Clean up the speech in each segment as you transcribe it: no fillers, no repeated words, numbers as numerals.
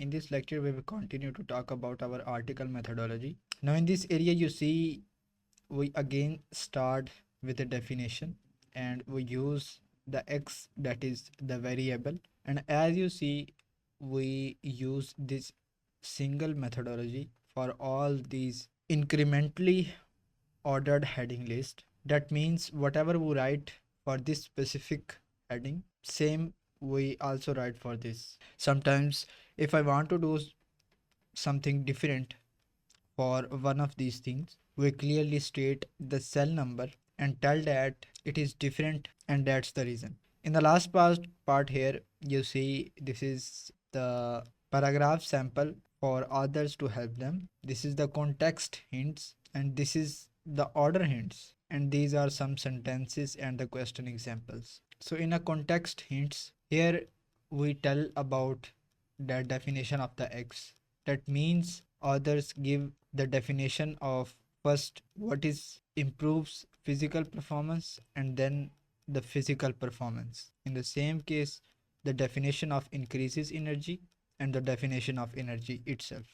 In this lecture, we will continue to talk about our article methodology. Now, in this area, you see, we again start with a definition and we use the x, that is the variable. And as you see, we use this single methodology for all these incrementally ordered heading list. That means whatever we write for this specific heading, same we also write for this. Sometimes if I want to do something different for one of these things, we clearly state the cell number and tell that it is different, and that's the reason. In the last part here, you see this is the paragraph sample for others to help them. This is the context hints, and this is the order hints, and these are some sentences and the question examples. So in a context hints, here we tell about the definition of the x. That means others give the definition of first what is improves physical performance and then the physical performance. In the same case, the definition of increases energy and the definition of energy itself.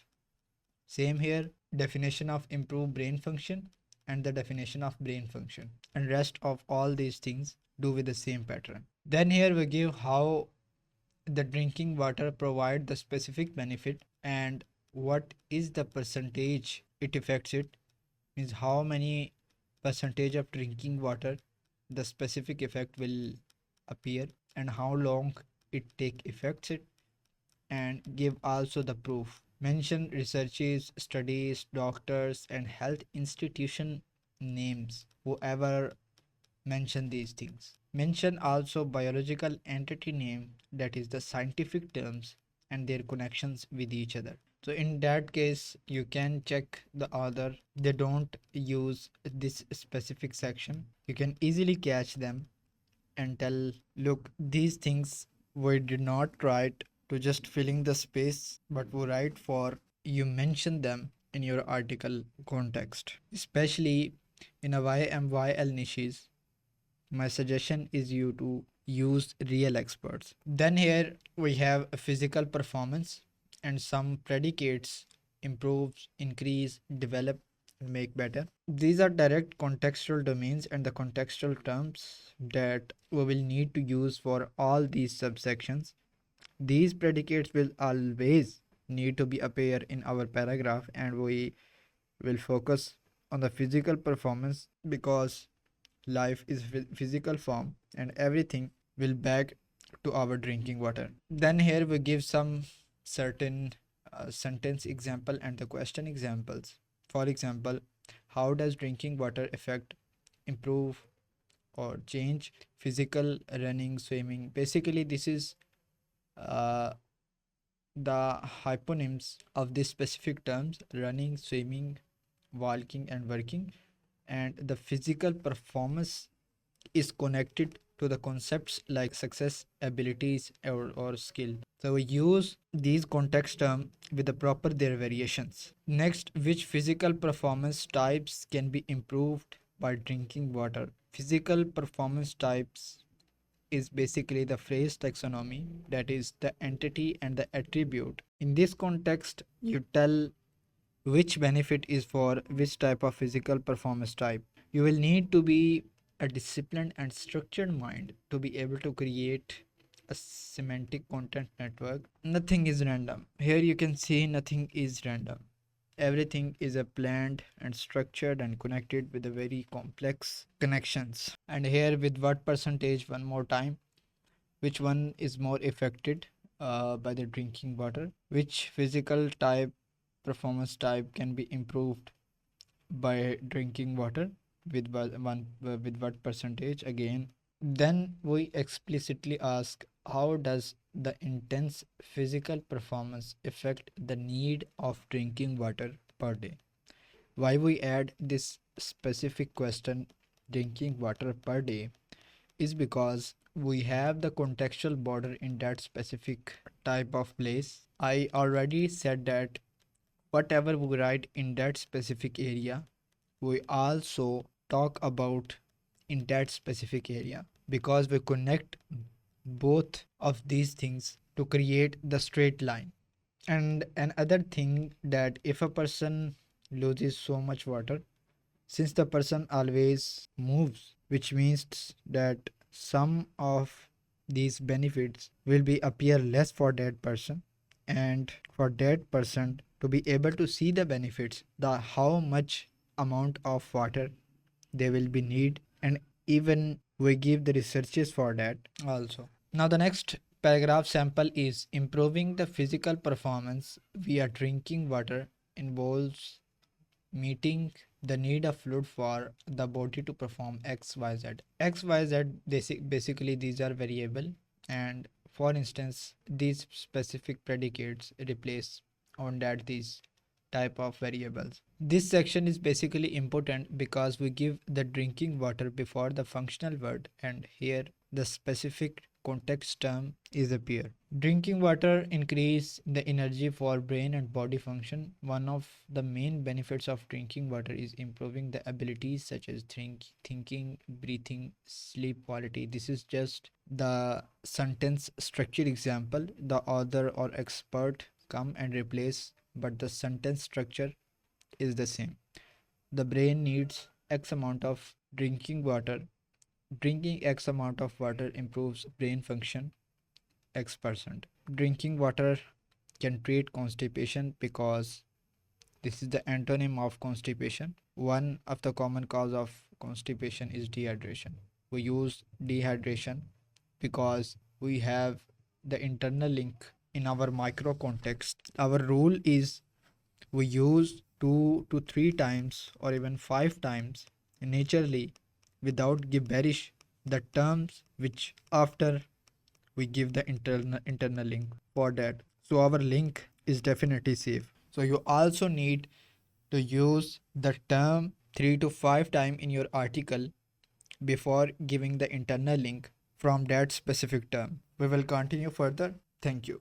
Same here, definition of improve brain function and the definition of brain function, and rest of all these things do with the same pattern. Then here we give how the drinking water provide the specific benefit and what is the percentage it affects. It means how many percentage of drinking water the specific effect will appear and how long it take effects it, and give also the proof. Mention researches, studies, doctors and health institution names, whoever mention these things. Mention also biological entity name, that is the scientific terms and their connections with each other. So in that case, you can check the author, they don't use this specific section. You can easily catch them and tell, look, these things we did not write to just filling the space, but we write for you mention them in your article context. Especially in a YMYL niches, my suggestion is you to use real experts. Then here we have a physical performance and some predicates: improves, increase, develop, make better. These are direct contextual domains and the contextual terms that we will need to use for all these subsections. These predicates will always need to be appear in our paragraph, and we will focus on the physical performance because life is physical form and everything will back to our drinking water. Then here we give some certain sentence example and the question examples. For example, how does drinking water affect, improve or change physical running, swimming? Basically this is uh, the hyponyms of these specific terms: running, swimming, walking and working. And the physical performance is connected to the concepts like success, abilities or skill. So we use these context terms with the proper their variations. Next, which physical performance types can be improved by drinking water? Physical performance types is basically the phrase taxonomy, that is the entity and the attribute. In this context, you tell which benefit is for which type of physical performance type. You will need to be a disciplined and structured mind to be able to create a semantic content network. Nothing is random. Here you can see nothing is random. Everything is a planned and structured and connected with a very complex connections. And here with what percentage, one more time, which one is more affected by the drinking water, which physical type performance type can be improved by drinking water with with what percentage again. Then we explicitly ask, how does the intense physical performance affect the need of drinking water per day? Why we add this specific question, drinking water per day, is because we have the contextual border in that specific type of place. I already said that whatever we write in that specific area, we also talk about in that specific area, because we connect both of these things to create the straight line. And another thing, that if a person loses so much water, since the person always moves, which means that some of these benefits will be appear less for that person, and for that person to be able to see the benefits, the how much amount of water they will be need, and even we give the researches for that also. Now the next paragraph sample is improving the physical performance via drinking water involves meeting the need of fluid for the body to perform xyz. Xyz basically these are variable, and for instance these specific predicates replace on that these type of variables. This section is basically important because we give the drinking water before the functional word, and here the specific context term is appear. Drinking water increase the energy for brain and body function. One of the main benefits of drinking water is improving the abilities such as thinking, breathing, sleep quality. This is just the sentence structure example. The author or expert come and replace, but the sentence structure is the same. The brain needs X amount of drinking water. Drinking X amount of water improves brain function X%. Drinking water can treat constipation because this is the antonym of constipation. One of the common cause of constipation is dehydration. We use dehydration because we have the internal link in our micro context. Our rule is we use 2 to 3 times or even 5 times naturally without gibberish the terms which after we give the internal link for that, so our link is definitely safe. So you also need to use the term 3 to 5 time in your article before giving the internal link from that specific term. We will continue further. Thank you.